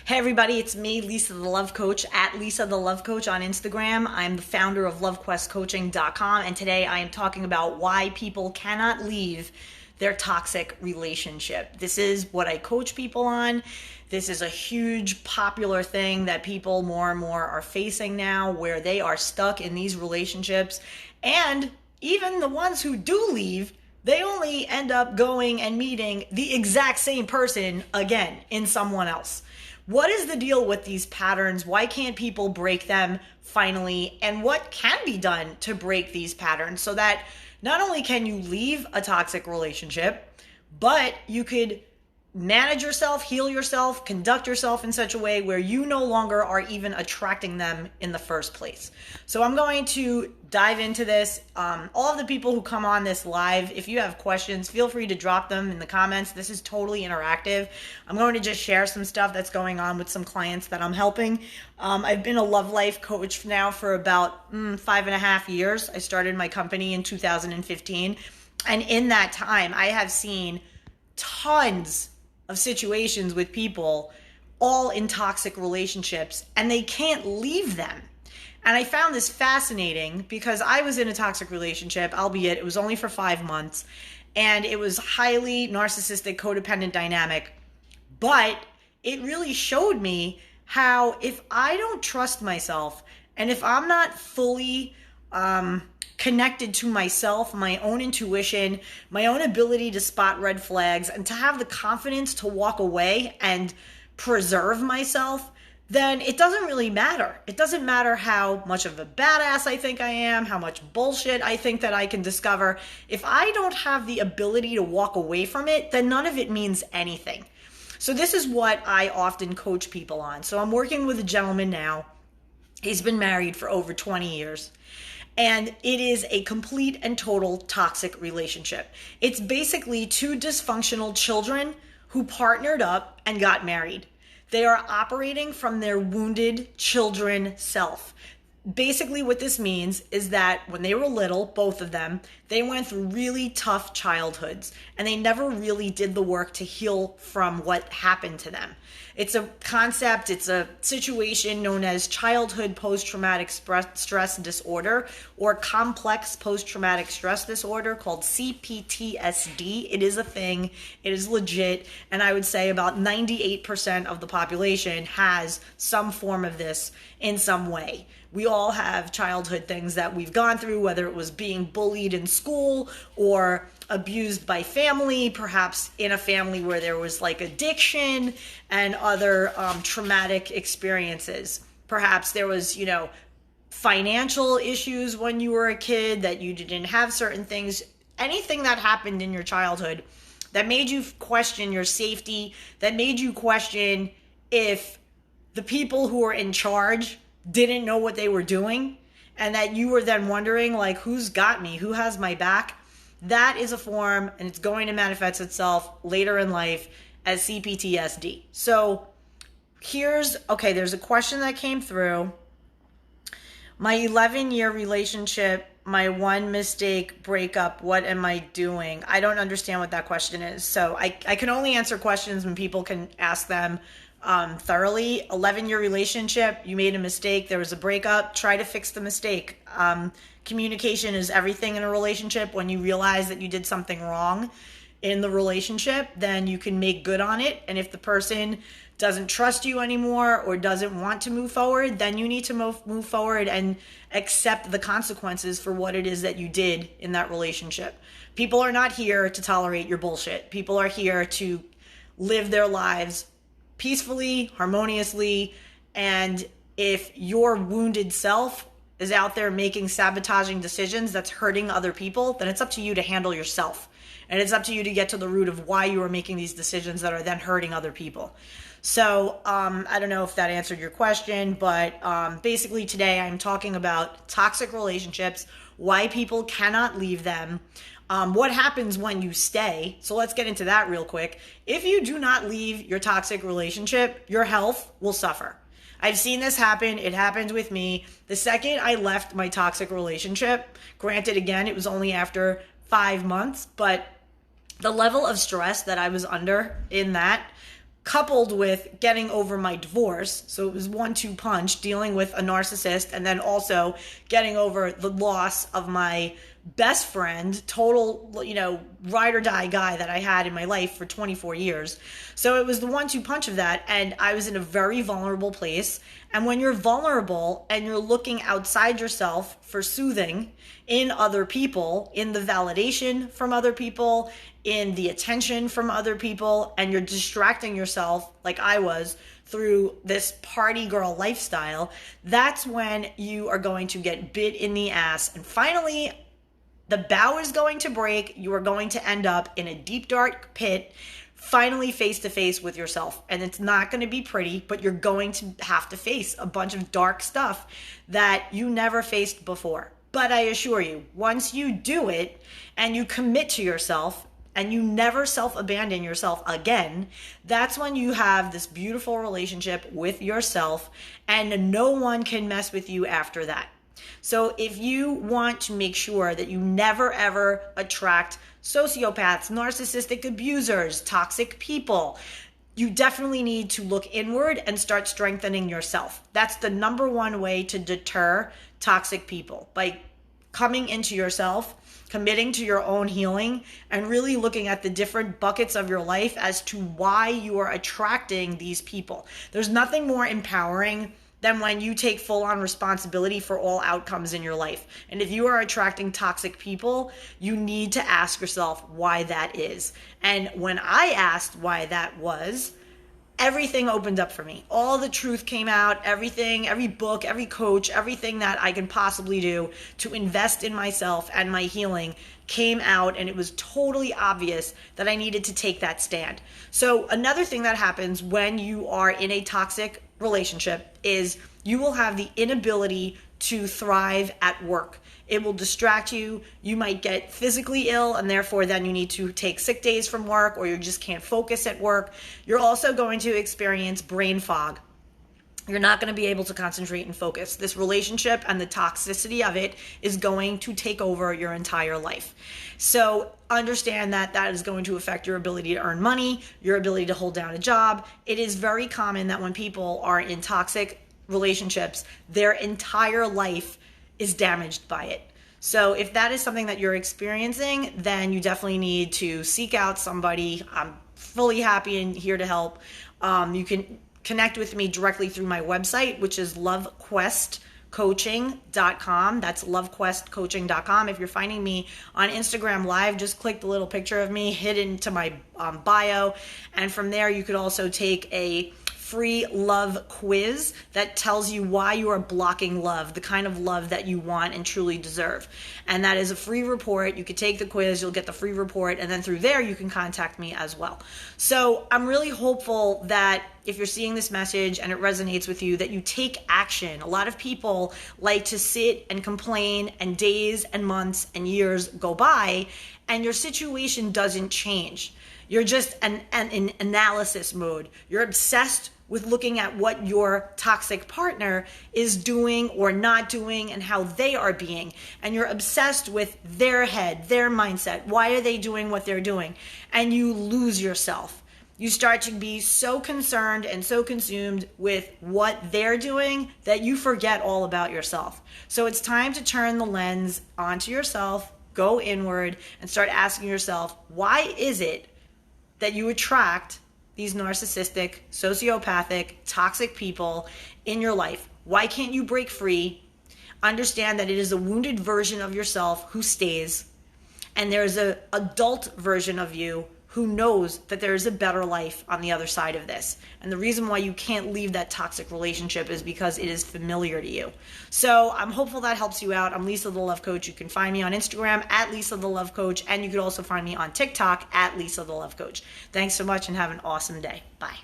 Hey everybody, it's me, Lisa the Love Coach, at Lisa the Love Coach on Instagram. I'm the founder of LoveQuestCoaching.com, and today I am talking about why people cannot leave their toxic relationship. This is what I coach people on. This is a huge popular thing that people more and more are facing now, where they are stuck in these relationships, and even the ones who do leave, they only end up going and meeting the exact same person again in someone else. What is the deal with these patterns? Why can't people break them finally? And what can be done to break these patterns so that not only can you leave a toxic relationship, but you could manage yourself, heal yourself, conduct yourself in such a way where you no longer are even attracting them in the first place. So I'm going to dive into this. All of the people who come on this live, if you have questions, feel free to drop them in the comments. This is totally interactive. I'm going to just share some stuff that's going on with some clients that I'm helping. I've been a love life coach now for about 5.5 years. I started my company in 2015. And in that time, I have seen tons of situations with people all in toxic relationships, and they can't leave them. And I found this fascinating because I was in a toxic relationship, albeit it was only for 5 months, and it was highly narcissistic, codependent dynamic. But it really showed me how if I don't trust myself, and if I'm not fully connected to myself, my own intuition, my own ability to spot red flags, and to have the confidence to walk away and preserve myself, then it doesn't really matter. It doesn't matter how much of a badass I think I am, how much bullshit I think that I can discover. If I don't have the ability to walk away from it, then none of it means anything. So this is what I often coach people on. So I'm working with a gentleman now. He's been married for over 20 years. And it is a complete and total toxic relationship. It's basically two dysfunctional children who partnered up and got married. They are operating from their wounded children self. Basically what this means is that when they were little, both of them, they went through really tough childhoods, and they never really did the work to heal from what happened to them. It's a concept, it's a situation known as childhood post-traumatic stress disorder, or complex post-traumatic stress disorder, called CPTSD. It is a thing, it is legit, and I would say about 98% of the population has some form of this in some way. We all have childhood things that we've gone through, whether it was being bullied in school or abused by family, perhaps in a family where there was like addiction and other traumatic experiences. Perhaps there was, financial issues when you were a kid, that you didn't have certain things. Anything that happened in your childhood that made you question your safety, that made you question if the people who were in charge didn't know what they were doing, and that you were then wondering, like, who's got me? Who has my back? That is a form, and it's going to manifest itself later in life as CPTSD. So there's a question that came through. My 11-year relationship, my one mistake breakup, what am I doing? I don't understand what that question is. So I can only answer questions when people can ask them thoroughly. 11-year relationship, you made a mistake, there was a breakup, try to fix the mistake. Communication is everything in a relationship. When you realize that you did something wrong in the relationship, then you can make good on it. And if the person doesn't trust you anymore or doesn't want to move forward, then you need to move forward and accept the consequences for what it is that you did in that relationship. People are not here to tolerate your bullshit. People are here to live their lives peacefully, harmoniously, and if your wounded self is out there making sabotaging decisions that's hurting other people, then it's up to you to handle yourself. And it's up to you to get to the root of why you are making these decisions that are then hurting other people. So I don't know if that answered your question, but basically today I'm talking about toxic relationships, why people cannot leave them, what happens when you stay. So let's get into that real quick. If you do not leave your toxic relationship, your health will suffer. I've seen this happen. It happened with me. The second I left my toxic relationship, granted, again, it was only after 5 months, but the level of stress that I was under in that coupled with getting over my divorce. So it was 1-2 punch, dealing with a narcissist, and then also getting over the loss of my best friend, total, ride or die guy that I had in my life for 24 years. So it was the 1-2 punch of that. And I was in a very vulnerable place. And when you're vulnerable and you're looking outside yourself for soothing in other people, in the validation from other people, in the attention from other people, and you're distracting yourself like I was through this party girl lifestyle, that's when you are going to get bit in the ass. And finally, the bow is going to break. You are going to end up in a deep, dark pit, finally face to face with yourself. And it's not going to be pretty, but you're going to have to face a bunch of dark stuff that you never faced before. But I assure you, once you do it and you commit to yourself and you never self-abandon yourself again, that's when you have this beautiful relationship with yourself, and no one can mess with you after that. So if you want to make sure that you never ever attract sociopaths, narcissistic abusers, toxic people, you definitely need to look inward and start strengthening yourself. That's the number one way to deter toxic people, by coming into yourself, committing to your own healing, and really looking at the different buckets of your life as to why you are attracting these people. There's nothing more empowering than when you take full-on responsibility for all outcomes in your life. And if you are attracting toxic people, you need to ask yourself why that is. And when I asked why that was, everything opened up for me. All the truth came out, everything, every book, every coach, everything that I can possibly do to invest in myself and my healing came out, and it was totally obvious that I needed to take that stand. So another thing that happens when you are in a toxic relationship is you will have the inability to thrive at work. It will distract you. You might get physically ill, and therefore then you need to take sick days from work, or you just can't focus at work. You're also going to experience brain fog. You're not going to be able to concentrate and focus. This relationship and the toxicity of it is going to take over your entire life. So understand that that is going to affect your ability to earn money, your ability to hold down a job. It is very common that when people are in toxic relationships, their entire life is damaged by it. So if that is something that you're experiencing, then you definitely need to seek out somebody. I'm fully happy and here to help. You can connect with me directly through my website, which is LoveQuestCoaching.com. That's LoveQuestCoaching.com. If you're finding me on Instagram Live, just click the little picture of me hidden to my bio. And from there, you could also take a free love quiz that tells you why you are blocking love, the kind of love that you want and truly deserve. And that is a free report. You could take the quiz, you'll get the free report, and then through there you can contact me as well. So I'm really hopeful that if you're seeing this message and it resonates with you, that you take action. A lot of people like to sit and complain, and days and months and years go by and your situation doesn't change. You're just in analysis mode. You're obsessed with looking at what your toxic partner is doing or not doing and how they are being. And you're obsessed with their head, their mindset. Why are they doing what they're doing? And you lose yourself. You start to be so concerned and so consumed with what they're doing that you forget all about yourself. So it's time to turn the lens onto yourself, go inward, and start asking yourself, why is it that you attract these narcissistic, sociopathic, toxic people in your life? Why can't you break free? Understand that it is a wounded version of yourself who stays, and there's an adult version of you who knows that there is a better life on the other side of this. And the reason why you can't leave that toxic relationship is because it is familiar to you. So I'm hopeful that helps you out. I'm Lisa the Love Coach. You can find me on Instagram at Lisa the Love Coach, and you can also find me on TikTok at Lisa the Love Coach. Thanks so much and have an awesome day. Bye.